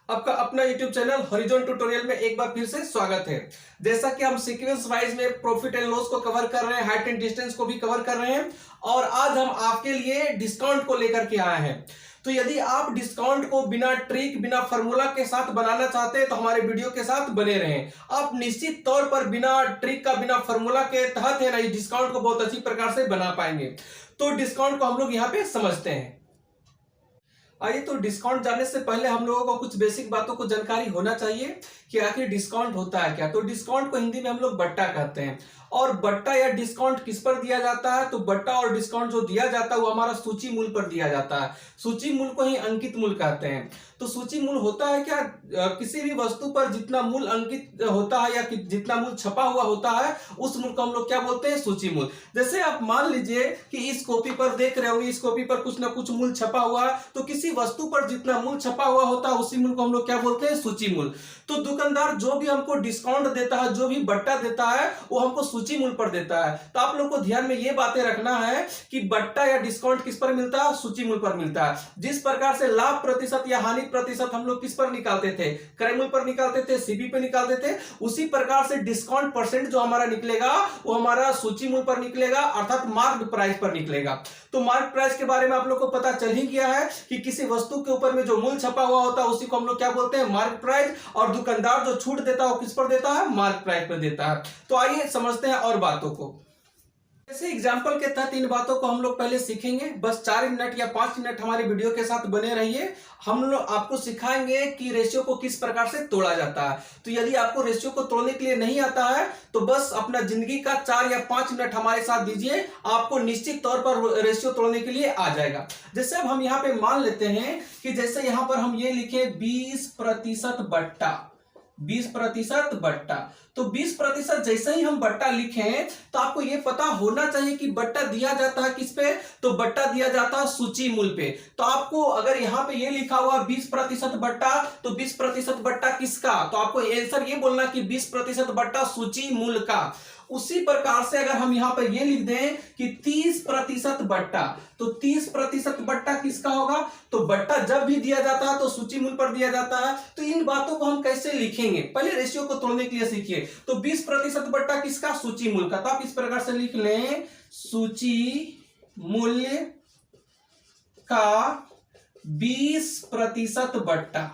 आपका अपना YouTube channel horizon tutorial में एक बार फिर से स्वागत है। जैसा कि हम सीक्वेंस वाइज में प्रॉफिट एंड लॉस को कवर कर रहे हैं, हाइट एंड डिस्टेंस को भी कवर कर रहे हैं और आज हम आपके लिए डिस्काउंट को लेकर के आए हैं। तो यदि आप डिस्काउंट को बिना ट्रिक बिना फार्मूला के साथ बनाना चाहते हैं तो हमारे वीडियो के साथ बने रहें। आप निश्चित तौर पर बिना ट्रिक का बिना फार्मूला के तहत है ना इस डिस्काउंट को बहुत अच्छी प्रकार से बना पाएंगे। तो डिस्काउंट को हम लोग यहाँ पे समझते हैं। आइए, तो डिस्काउंट जानने से पहले हम लोगों को कुछ बेसिक बातों को जानकारी होना चाहिए कि आखिर डिस्काउंट होता है क्या। तो डिस्काउंट को हिंदी में हम लोग बट्टा कहते हैं और बट्टा या डिस्काउंट किस पर दिया जाता है, तो बट्टा और डिस्काउंट जो दिया जाता है वो हमारा सूची मूल्य पर दिया जाता है। सूची मूल्य को ही अंकित मूल्य कहते हैं। तो सूची मूल्य होता है क्या, किसी भी वस्तु पर जितना मूल्य अंकित होता है या जितना मूल्य छपा हुआ होता है उस मूल्य को हम लोग क्या बोलते हैं, सूची मूल्य। जैसे आप मान लीजिए कि इस कॉपी पर देख रहे होंगे, इस कॉपी पर कुछ ना कुछ मूल्य छपा हुआ है, तो किसी वस्तु पर जितना मूल्य छपा हुआ होता है उसी मूल्य को हम लोग क्या बोलते हैं, सूची मूल्य। तो दुकानदार जो भी हमको डिस्काउंट देता है, जो भी बट्टा देता है वो हमको सूची मूल्य पर देता है। तो आप लोग को ध्यान में ये बातें रखना है कि बट्टा या डिस्काउंट किस पर मिलता है, सूची मूल्य पर मिलता है। जिस प्रकार से लाभ प्रतिशत या हानि प्रतिशत हम लोग किस पर निकालते थे, क्रय मूल्य पर निकालते थे, सीबी पे निकालते थे, उसी प्रकार से डिस्काउंट परसेंट जो हमारा निकलेगा वो हमारा सूची मूल्य पर निकलेगा, अर्थात मार्क्ड प्राइस पर निकलेगा। तो मार्क प्राइस के बारे में आप लोग को पता चल ही गया है कि किसी वस्तु के ऊपर में जो मूल्य छपा हुआ होता है उसी को हम लोग क्या बोलते हैं, मार्क प्राइस। और दुकानदार जो छूट देता है वो किस पर देता है, मार्क प्राइस पर देता है। तो आइए समझते हैं और बातों को। जैसे एग्जाम्पल के तहत इन बातों को हम लोग पहले सीखेंगे। बस 4 मिनट या 5 मिनट हमारे वीडियो के साथ बने रहिए। हम लोग आपको सिखाएंगे कि रेशियो को किस प्रकार से तोड़ा जाता है। तो यदि आपको रेशियो को तोड़ने के लिए नहीं आता है तो बस अपना जिंदगी का 4 या 5 मिनट हमारे साथ दीजिए, आपको निश्चित तौर पर रेशियो तोड़ने के लिए आ जाएगा। जैसे अब हम यहाँ पे मान लेते हैं कि जैसे यहाँ पर हम ये लिखे 20% बट्टा, 20% बट्टा। तो 20% जैसे ही हम बट्टा लिखें तो आपको यह पता होना चाहिए कि बट्टा दिया जाता है किस पे, तो बट्टा दिया जाता है सूची मूल्य पे। तो आपको अगर यहाँ पे ये लिखा हुआ 20% बट्टा, तो 20% बट्टा किसका, तो आपको आंसर ये बोलना कि 20% बट्टा सूची मूल्य का। उसी प्रकार से अगर हम यहां पर ये लिख दें कि 30% बट्टा, तो 30% बट्टा किसका होगा, तो बट्टा जब भी दिया जाता है तो सूची मूल्य पर दिया जाता है। तो इन बातों को हम कैसे लिखेंगे, पहले रेशियो को तोड़ने के लिए सीखिए। तो 20% बट्टा किसका, सूची मूल्य का। तो आप इस प्रकार से लिख लें, सूची मूल्य का 20% बट्टा।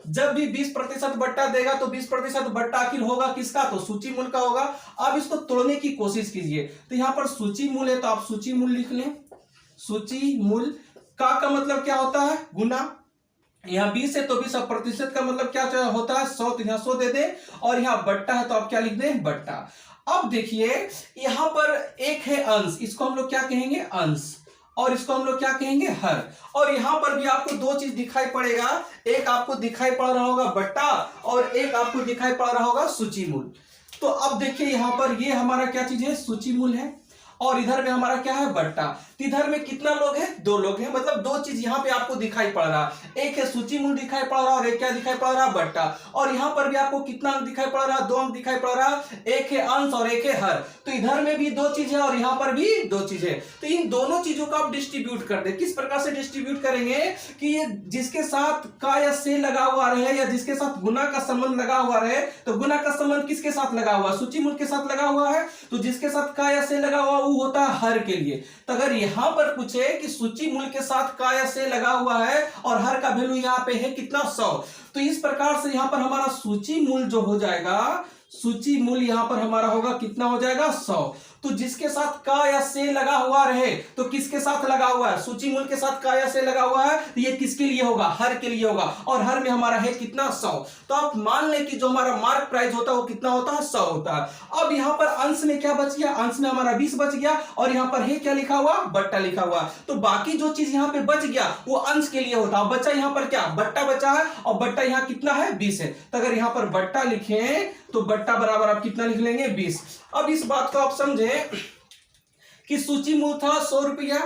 जब भी 20% बट्टा देगा तो 20% बट्टा आखिर होगा किसका, तो सूची मूल्य का होगा। अब इसको तोड़ने की कोशिश कीजिए। तो यहां पर सूची मूल्य है तो आप सूची मूल्य लिख लें। सूची मूल्य का मतलब क्या होता है, गुना। यहाँ 20 है तो 20% का मतलब क्या होता है, 100। तो यहाँ 100 दे दे और यहाँ बट्टा है तो आप क्या लिख दें, बट्टा। अब देखिए यहां पर एक है अंश, इसको हम लोग क्या कहेंगे, अंश, और इसको हम लोग क्या कहेंगे, हर। और यहां पर भी आपको दो चीज दिखाई पड़ेगा, एक आपको दिखाई पड़ रहा होगा बट्टा और एक आपको दिखाई पड़ रहा होगा सूची मूल्य। तो अब देखिए यहां पर ये हमारा क्या चीज है, सूची मूल्य है, और इधर में हमारा क्या है, बट्टा। इधर में कितना लोग हैं, 2 लोग हैं, मतलब 2 चीज यहां पे आपको दिखाई पड़ रहा है। एक है सूची मूल्य दिखाई पड़ रहा है और एक क्या दिखाई पड़ रहा है, बट्टा। और यहां पर भी आपको कितना अंक दिखाई पड़ रहा है, 2 अंक दिखाई पड़ रहा है, एक है अंश और एक है हर। तो इधर में भी 2 चीज है और यहां पर भी 2 चीज है। तो इन दोनों चीजों को आप डिस्ट्रीब्यूट कर दे। किस प्रकार से डिस्ट्रीब्यूट करेंगे कि ये जिसके साथ का या से लगा हुआ रहे या जिसके साथ गुना का संबंध लगा हुआ रहे, तो गुना का संबंध किसके साथ लगा हुआ, सूची मूल्य के साथ लगा हुआ है, तो जिसके साथ का या से लगा हुआ वो होता है हर के लिए। तो अगर यहां पर पूछे कि सूची मूल्य के साथ का या से लगा हुआ है और हर का वैल्यू यहां पे है कितना, 100, तो इस प्रकार से यहां पर हमारा सूची मूल्य जो हो जाएगा, सूची मूल्य यहां पर हमारा होगा कितना हो जाएगा, 100। तो जिसके साथ का या से लगा हुआ रहे तो किसके साथ लगा हुआ है, सूची मूल्य के साथ का या से लगा हुआ है, तो ये किसके लिए होगा, हर के लिए होगा। और हर में हमारा है कितना, 100। तो आप मान लें कि जो हमारा मार्क प्राइस होता है वो कितना होता है, 100 होता है। अब यहां पर अंश में क्या बच गया, अंश में हमारा 20 बच गया और यहां पर है क्या लिखा हुआ, बट्टा लिखा हुआ। तो बाकी जो चीज यहां पे बच गया वो अंश के लिए होता है। बचा यहां पर क्या, बट्टा बचा है और बट्टा यहां कितना है, 20 है। तो अगर यहां पर बट्टा लिखें तो बट्टा बराबर आप कितना लिख लेंगे, 20। अब इस बात को आप समझें कि सूची मूल्य था 100 रुपया,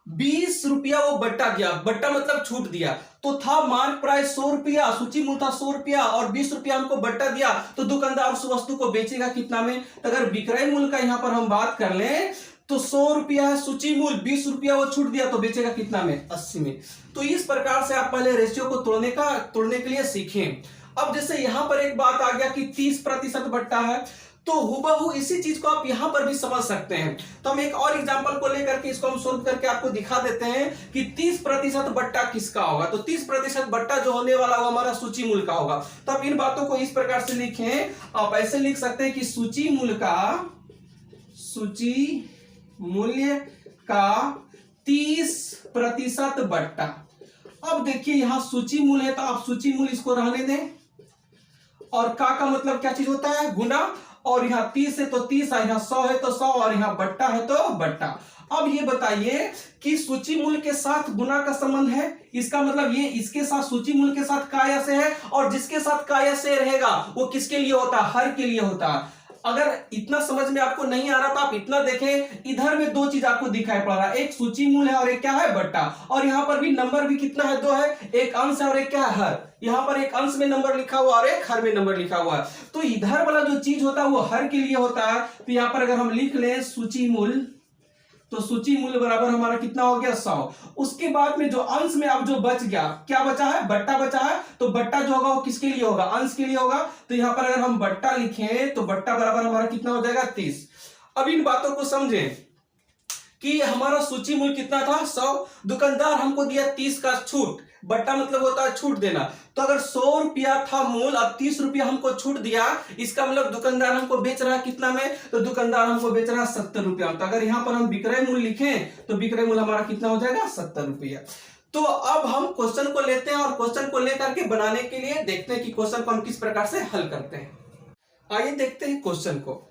20 रुपया वो बट्टा गया, बट्टा मतलब छूट दिया, तो था मार्क प्राइस 100 रुपया, सूची मूल्य था 100 रुपया और 20 रुपया हमको बट्टा दिया, तो दुकानदार उस वस्तु को बेचेगा कितना में। तो अगर विक्रय मूल्य का यहां पर हम बात कर लें तो 100 रुपया है सूची मूल्य, 20 रुपया वो छूट दिया तो बेचेगा कितना में, 80 में। तो इस प्रकार से आप पहले रेशियो को तोड़ने के लिए सीखें। अब जैसे यहां पर एक बात आ गया कि 30% बट्टा है, तो हुबहू इसी चीज को आप यहां पर भी समझ सकते हैं। तो हम एक और एग्जांपल को लेकर के इसको हम सोल्व करके आपको दिखा देते हैं कि 30% बट्टा किसका होगा। तो 30% बट्टा जो होने वाला होगा हमारा सूची मूल्य का होगा। तो आप इन बातों को इस प्रकार से लिखें, आप ऐसे लिख सकते हैं कि सूची मूल्य का 30% बट्टा। अब देखिए यहां सूची मूल्य है तो आप सूची मूल्य इसको रहने दें, और का मतलब क्या चीज होता है, गुना, और यहाँ 30 है तो 30, यहाँ 100 है तो 100, और यहाँ बट्टा है तो बट्टा। अब ये बताइए कि सूची मूल्य के साथ गुना का संबंध है, इसका मतलब ये इसके साथ सूची मूल्य के साथ का या से है, और जिसके साथ का या से रहेगा वो किसके लिए होता है, हर के लिए होता है। अगर इतना समझ में आपको नहीं आ रहा तो आप इतना देखें, इधर में दो चीज आपको दिखाई पड़ रहा है, एक सूची मूल्य है और एक क्या है, बट्टा। और यहाँ पर भी नंबर भी कितना है, 2 है, एक अंश है और एक क्या है, हर। यहाँ पर एक अंश में नंबर लिखा हुआ और एक हर में नंबर लिखा हुआ है। तो इधर वाला जो चीज होता है वो हर के लिए होता है। तो यहाँ पर अगर हम लिख लें सूची मूल्य, तो सूची मूल्य बराबर हमारा कितना हो गया, 100। उसके बाद में जो अंश में अब जो बच गया, क्या बचा है, बट्टा बचा है। तो बट्टा जो होगा वो किसके लिए होगा, अंश के लिए होगा। तो यहां पर अगर हम बट्टा लिखें तो बट्टा बराबर हमारा कितना हो जाएगा, 30। अब इन बातों को समझें कि हमारा सूची मूल्य कितना था, 100। दुकानदार हमको दिया 30 का छूट, बट्टा मतलब होता है छूट देना। तो अगर 100 रुपया था मूल, अब 30 रुपया हमको छूट दिया, इसका मतलब दुकानदार हमको बेच रहा है कितना में, तो दुकानदार हमको बेच रहा है 70 रुपया। तो अगर यहां पर हम विक्रय मूल्य लिखें तो विक्रय मूल्य हमारा कितना हो जाएगा, 70 रुपया। तो अब हम क्वेश्चन को लेते हैं और क्वेश्चन को लेकर के बनाने के लिए देखते हैं कि क्वेश्चन को हम किस प्रकार से हल करते हैं। आइए देखते हैं क्वेश्चन को।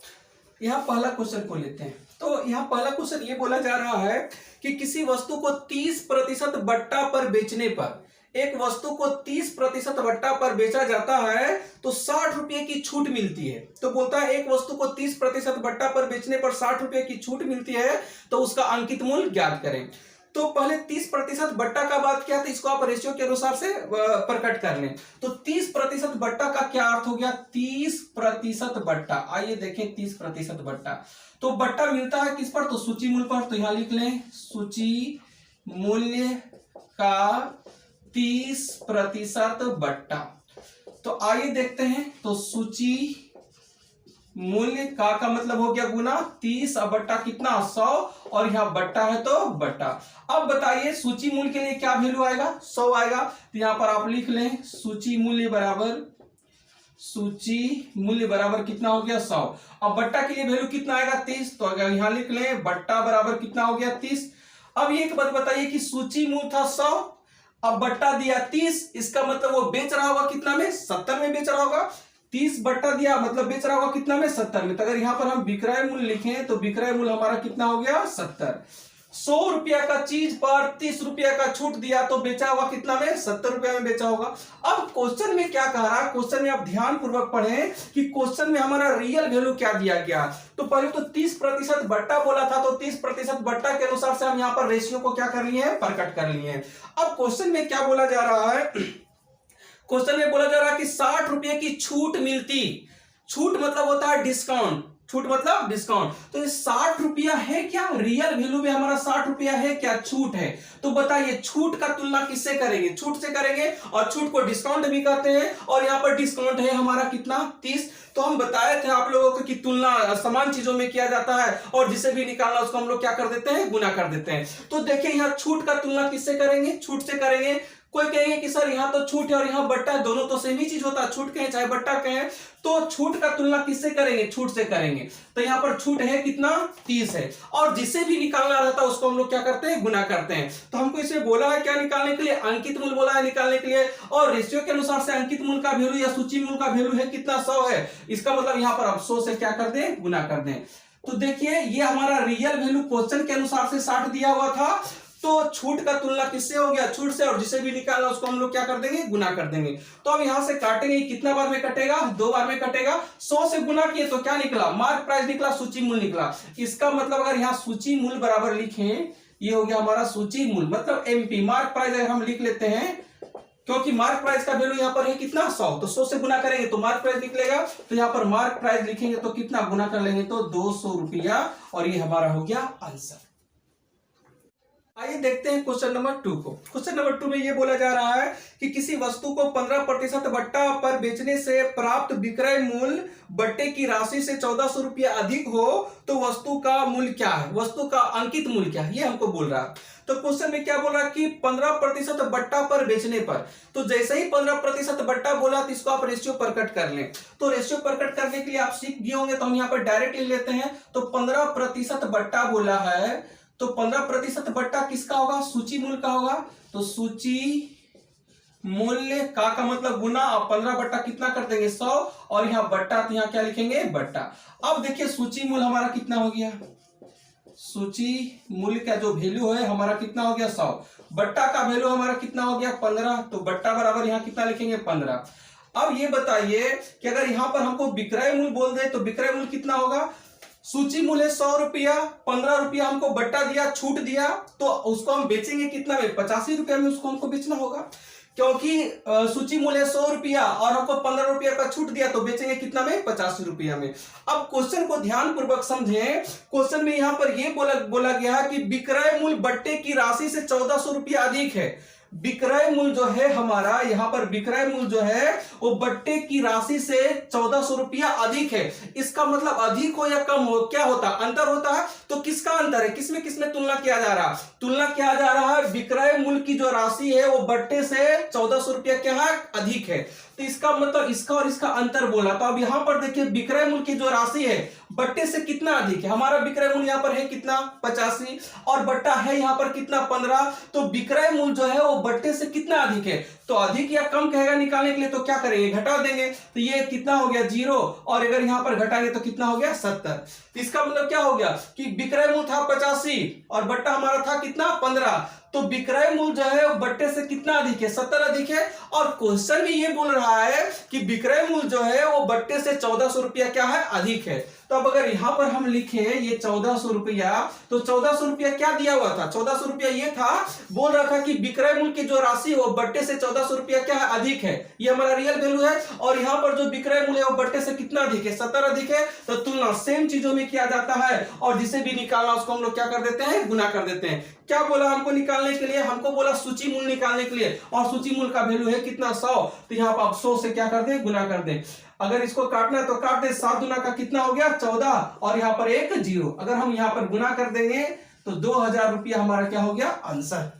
यहां पहला क्वेश्चन को लेते हैं। तो यहां पहला क्वेश्चन ये बोला जा रहा है कि किसी वस्तु को 30% बट्टा पर बेचने पर, एक वस्तु को 30% बट्टा पर बेचा जाता है तो 60 रुपए की छूट मिलती है। तो बोलता है एक वस्तु को 30% बट्टा पर बेचने पर 60 रुपए की छूट मिलती है, तो उसका अंकित मूल्य ज्ञात करें। तो पहले 30% बट्टा का बात किया, तो इसको आप रेशियो के अनुसार से प्रकट कर लें। तो 30% बट्टा का क्या अर्थ हो गया, 30% बट्टा। आइए देखें 30% बट्टा, तो बट्टा मिलता है किस पर, तो सूची मूल्य पर। तो यहां लिख लें सूची मूल्य का 30% बट्टा। तो आइए देखते हैं, तो सूची मूल्य का मतलब हो गया गुना 30, अब बट्टा कितना, 100, और यहां बट्टा है तो बट्टा। अब बताइए सूची मूल्य के लिए क्या वैल्यू आएगा, 100 आएगा। तो यहां पर आप लिख लें सूची मूल्य बराबर कितना हो गया, 100। अब बट्टा के लिए वैल्यू कितना आएगा, 30। तो अगर यहां लिख लें बट्टा बराबर कितना हो गया, 30। अब ये एक बात बताइए कि सूची मूल्य था 100, अब बट्टा दिया 30, इसका मतलब वो बेच रहा होगा कितना में, 70 में बेच रहा होगा। 30 बट्टा दिया मतलब बेच रहा होगा कितना में, 70 में। तो अगर यहां पर हम विक्रय मूल्य लिखें तो विक्रय मूल्य हमारा कितना हो गया, 70। 100 रुपया का चीज पर 30 रुपया का छूट दिया तो बेचा हुआ कितना में, 70 रुपया में बेचा होगा। अब क्वेश्चन में क्या कह रहा है, क्वेश्चन में आप ध्यान पूर्वक पढ़ें कि क्वेश्चन में हमारा रियल वैल्यू क्या दिया गया। तो पहले तो 30% बट्टा बोला था, तो 30% बट्टा के अनुसार से हम यहाँ पर रेशियो को क्या कर लिए हैं, प्रकट कर लिए हैं। अब क्वेश्चन में क्या बोला जा रहा है, क्वेश्चन में बोला जा रहा है कि 60 रुपये की छूट मिलती। छूट मतलब होता है डिस्काउंट, छूट मतलब डिस्काउंट। तो ये 60 रुपया है क्या, रियल वैल्यू में हमारा 60 रुपया है क्या, छूट है। तो बताइए छूट का तुलना किससे करेंगे, छूट से करेंगे, और छूट को डिस्काउंट भी कहते हैं। और यहाँ पर डिस्काउंट है हमारा कितना, 30। तो हम बताए थे आप लोगों को कि तुलना समान चीजों में किया जाता है, और जिसे भी निकालना उसको हम लोग क्या कर देते हैं, गुना कर देते हैं। तो देखिए यहाँ छूट का तुलना किससे करेंगे, छूट से करेंगे। कोई कहेंगे कि सर यहाँ तो छूट है और यहाँ बट्टा है, दोनों तो सेम ही चीज होता है, छूट कहें चाहे बट्टा कहें। तो छूट का तुलना किससे करेंगे, छूट से करेंगे। तो यहाँ पर छूट है कितना, 30 है, और जिसे भी निकालना रहता है उसको हम लोग क्या करते हैं, गुना करते हैं। तो हमको इसे बोला है क्या निकालने के लिए, अंकित मूल्य बोला है निकालने के लिए, और रेशियो के अनुसार से अंकित मूल्य का वैल्यू या सूची मूल्य का वैल्यू है कितना, 100 है। इसका मतलब यहाँ पर आप 100 से क्या कर दें, गुना कर दें। तो देखिए ये हमारा रियल वैल्यू क्वेश्चन के अनुसार से 60 दिया हुआ था, तो छूट का तुलना किससे हो गया, छूट से, और जिसे भी निकालना उसको हम लोग क्या कर देंगे, गुना कर देंगे। तो अब यहां से काटेंगे, कितना बार में कटेगा, 2 बार में कटेगा। 100 से गुना किए तो क्या निकला, मार्क प्राइस निकला, सूची मूल्य निकला। इसका मतलब अगर यहाँ सूची मूल्य बराबर लिखें, ये हो गया हमारा सूची मूल्य मतलब एमपी, मार्क प्राइस अगर हम लिख लेते हैं, क्योंकि मार्क प्राइस का वैल्यू यहाँ पर है कितना 100, तो 100 से गुना करेंगे तो मार्क प्राइस निकलेगा, तो यहाँ पर मार्क प्राइस लिखेंगे तो कितना गुना कर लेंगे तो 200 रुपया, और ये हमारा हो गया आंसर। आइए देखते हैं क्वेश्चन नंबर 2 को। क्वेश्चन नंबर 2 में ये बोला जा रहा है कि किसी वस्तु को 15% बट्टा पर बेचने से प्राप्त विक्रय मूल्य बट्टे की राशि से 1400 रुपया अधिक हो तो वस्तु का मूल्य क्या है, वस्तु का अंकित मूल्य क्या है, ये हमको बोल रहा है। तो क्वेश्चन में क्या बोल रहा है कि 15% बट्टा पर बेचने पर, तो जैसे ही 15% बट्टा बोला तो इसको आप रेशियो प्रकट कर लें। तो रेशियो प्रकट करने के लिए आप सीख गए होंगे, तो हम यहाँ पर डायरेक्ट ले लेते हैं। तो 15% बट्टा बोला है, तो 15% बट्टा किसका होगा, सूची मूल्य का होगा। तो सूची मूल्य का मतलब गुना, और 15 बट्टा कितना कर देंगे 100, और यहाँ बट्टा, तो यहाँ क्या लिखेंगे बट्टा। अब देखिए सूची मूल्य हमारा कितना हो गया, सूची मूल्य का जो वैल्यू है हमारा कितना हो गया 100, बट्टा का वैल्यू हमारा कितना हो गया 15, तो बट्टा बराबर यहाँ कितना लिखेंगे 15। अब ये बताइए कि अगर यहाँ पर हमको विक्रय मूल्य बोल दे तो विक्रय मूल्य कितना होगा, सूची मूल्य 100 रुपया, 15 रुपया हमको बट्टा दिया, छूट दिया, तो उसको हम बेचेंगे कितना में 85 रुपया में उसको हमको बेचना होगा, क्योंकि सूची मूल्य 100 रुपया और हमको 15 रुपया का छूट दिया, तो बेचेंगे कितना में 85 रुपया में। अब क्वेश्चन को ध्यान पूर्वक समझें। क्वेश्चन में यहाँ पर ये बोला गया है कि विक्रय मूल्य बट्टे की राशि से 1400 रुपया अधिक है। विक्रय मूल्य जो है हमारा, यहाँ पर विक्रय मूल्य जो है वो बट्टे की राशि से 1400 रुपया अधिक है। इसका मतलब अधिक हो या कम हो, क्या होता है, अंतर होता है। तो किसका अंतर है, किसमें किसमें तुलना किया जा रहा है, तुलना किया जा रहा है विक्रय मूल्य की जो राशि है वो बट्टे से 1400 रुपया क्या है अधिक है। तो इसका मतलब इसका और इसका अंतर बोला। तो अब यहां पर देखिए विक्रय मूल्य की जो राशि है बट्टे से कितना अधिक है, हमारा विक्रय मूल्य यहाँ पर है कितना 85, और बट्टा है यहाँ पर कितना 15, तो विक्रय मूल्य जो है वो बट्टे से कितना अधिक है। तो अधिक या कम कहेगा निकालने के लिए, तो क्या करेंगे घटा देंगे, तो ये कितना हो गया 0, और अगर यहाँ पर घटाएंगे तो कितना हो गया 70। इसका मतलब क्या हो गया कि विक्रय मूल्य था 85 और बट्टा हमारा था कितना 15, तो विक्रय मूल्य जो है वो बट्टे से कितना अधिक है 70 अधिक है। और क्वेश्चन भी ये बोल रहा है कि विक्रय मूल्य जो है वो बट्टे से 1400 रुपया क्या है अधिक है। तो अब अगर यहां पर हम लिखे ये 1400 रुपया, तो 1400 रुपया क्या दिया हुआ था, 1400 रुपया ये था, बोल रहा था कि विक्रय मूल्य की जो राशि वो बट्टे से 1400 रुपया क्या है अधिक है, ये हमारा रियल वैल्यू है। और यहाँ पर जो विक्रय मूल्य है वो बट्टे से कितना अधिक है 70 अधिक है। तो तुलना सेम चीजों में किया जाता है, और जिसे भी निकालना उसको हम लोग क्या कर देते हैं गुना कर देते हैं। क्या बोला हमको निकालने के लिए, हमको बोला सूची मूल्य निकालने के लिए, और सूची मूल्य का वैल्यू है कितना 100, तो यहाँ पर आप 100 से क्या कर दें गुना कर दें। अगर इसको काटना है तो काट दे, 7 गुना का कितना हो गया 14, और यहाँ पर एक 0, अगर हम यहाँ पर गुना कर देंगे तो 2000 रुपया हमारा क्या हो गया आंसर।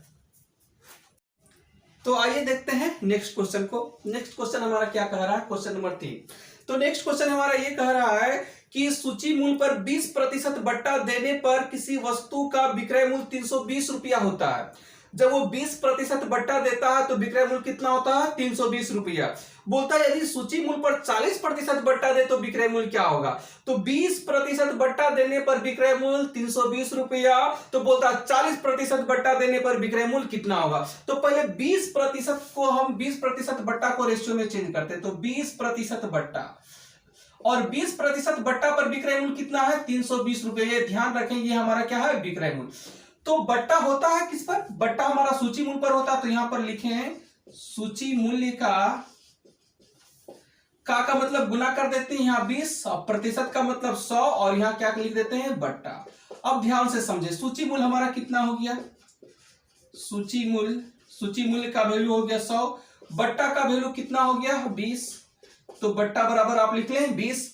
तो आइए देखते हैं नेक्स्ट क्वेश्चन को। नेक्स्ट क्वेश्चन हमारा क्या कह रहा है, क्वेश्चन नंबर 3। तो नेक्स्ट क्वेश्चन हमारा ये कह रहा है कि सूची मूल्य पर 20% बट्टा देने पर किसी वस्तु का विक्रय मूल्य 320 रुपया होता है। जब वो 20% बट्टा देता है तो विक्रय मूल्य कितना होता है 320 रुपया। बोलता है यदि सूची मूल्य पर 40% बट्टा दे तो विक्रय मूल्य क्या होगा। तो 20% बट्टा देने पर विक्रय मूल्य 320 रुपया, तो बोलता है 40% बट्टा देने पर विक्रय मूल्य कितना होगा। तो पहले 20% को हम 20% बट्टा को रेशियो में चेंज करते हैं। तो 20% बट्टा और 20% बट्टा पर विक्रय मूल्य कितना है 320 रुपये। ये ध्यान रखेंगे हमारा क्या है विक्रय मूल्य। तो बट्टा होता है किस पर, बट्टा हमारा सूची मूल्य पर होता है। तो यहां पर लिखे हैं सूची मूल्य का मतलब गुना कर देते हैं, यहाँ 20, प्रतिशत का मतलब 100, और यहाँ क्या लिख देते हैं बट्टा। अब ध्यान से समझे, सूची मूल्य हमारा कितना हो गया, सूची मूल्य का वैल्यू हो गया 100, बट्टा का वैल्यू कितना हो गया 20, तो बट्टा बराबर आप लिख लें 20।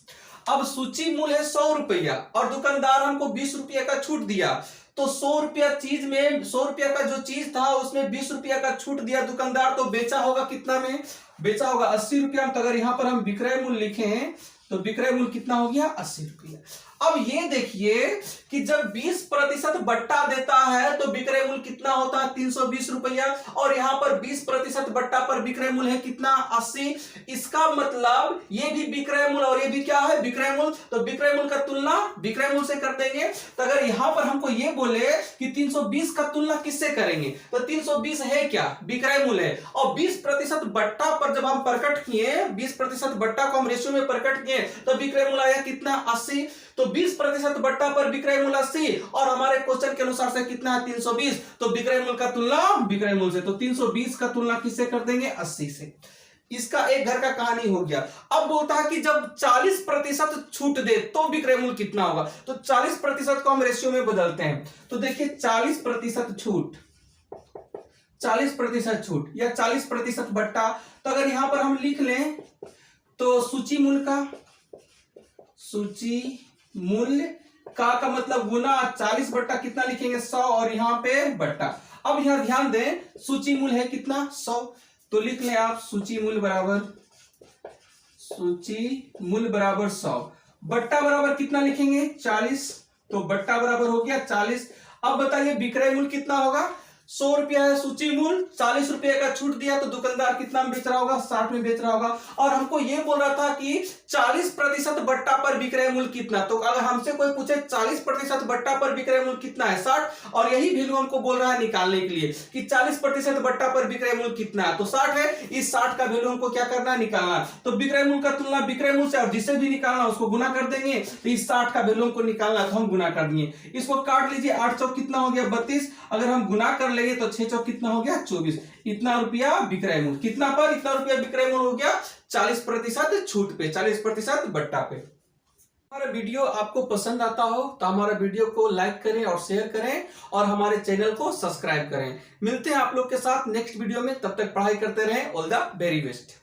अब सूची मूल्य है 100 रुपया और दुकानदार हमको 20 रुपया का छूट दिया, तो 100 रुपया चीज में 100 रुपया का जो चीज था उसमें 20 रुपया का छूट दिया दुकानदार, तो बेचा होगा कितना में, बेचा होगा 80 रुपया। तो अगर यहां पर हम विक्रय मूल्य लिखें तो विक्रय मूल्य कितना हो गया 80 रुपया। अब ये देखिए कि जब 20% बट्टा देता है तो विक्रय मूल्य कितना होता है 320 रुपया, और यहां पर 20% बट्टा पर विक्रय मूल्य है कितना 80। इसका मतलब ये भी विक्रय मूल्य और ये भी क्या है विक्रय मूल्य, तो विक्रय मूल्य का तुलना विक्रय मूल्य से कर देंगे। तो अगर यहां पर हमको ये बोले कि 320 का तुलना किससे करेंगे, तो 320 है क्या विक्रय मूल्य है, और 20% बट्टा पर जब हम प्रकट किए 20% बट्टा को हम रेशियो में प्रकट किए तो विक्रय मूल्य आया कितना 80। तो 20% बट्टा पर विक्रय मूल्य 80 और हमारे क्वेश्चन के अनुसार से कितना है 320, तो विक्रय मूल्य का तुलना विक्रय मूल्य से, तो 320 का तुलना किससे कर देंगे 80 से। इसका एक घर का कहानी हो गया। अब बोलता है कि जब 40% छूट दे तो विक्रय मूल्य कितना होगा, तो 40% को हम रेशियो में बदलते हैं। तो देखिए 40% छूट, 40% छूट या 40% बट्टा, तो अगर यहां पर हम लिख लें तो सूची मूल्य का मतलब गुना 40 बट्टा कितना लिखेंगे 100 और यहां पे बट्टा। अब यहां ध्यान दें सूची मूल्य है कितना 100, तो लिख लें आप सूची मूल्य बराबर 100, बट्टा बराबर कितना लिखेंगे 40, तो बट्टा बराबर हो गया 40। अब बताइए विक्रय मूल्य कितना होगा, 100 रुपया है सूची मूल्य, 40 रुपये का छूट दिया तो दुकानदार कितना में बेच रहा होगा 60 में बेच रहा होगा। और हमको ये बोल रहा था कि 40% बट्टा पर विक्रय मूल्य कितना, तो अगर हमसे कोई पूछे 40% बट्टा पर विक्रय मूल्य कितना है 60, और यही वैल्यू हमको बोल रहा है निकालने के लिए कि 40% बट्टा पर विक्रय मूल्य कितना है, तो 60 है, इस 60 का वैल्यू हमको क्या करना है निकालना। तो विक्रय मूल्य का तुलना विक्रय मूल्य से, और जिसे भी निकालना उसको गुना कर देंगे, तो इस 60 का वैल्यू हमको निकालना तो हम गुना कर दिए। इसको काट लीजिए, 8 चौक कितना हो गया 32, अगर हम गुना कर लेंगे तो 6 चौक कितना हो गया 24, इतना रुपया विक्रय मूल्य, कितना पर इतना रुपया विक्रय मूल्य हो गया 40% छूट पे, 40% बट्टा पे। हमारा वीडियो आपको पसंद आता हो तो हमारा वीडियो को लाइक करें और शेयर करें और हमारे चैनल को सब्सक्राइब करें। मिलते हैं आप लोग के साथ नेक्स्ट वीडियो में, तब तक पढ़ाई करते रहें। All the very best.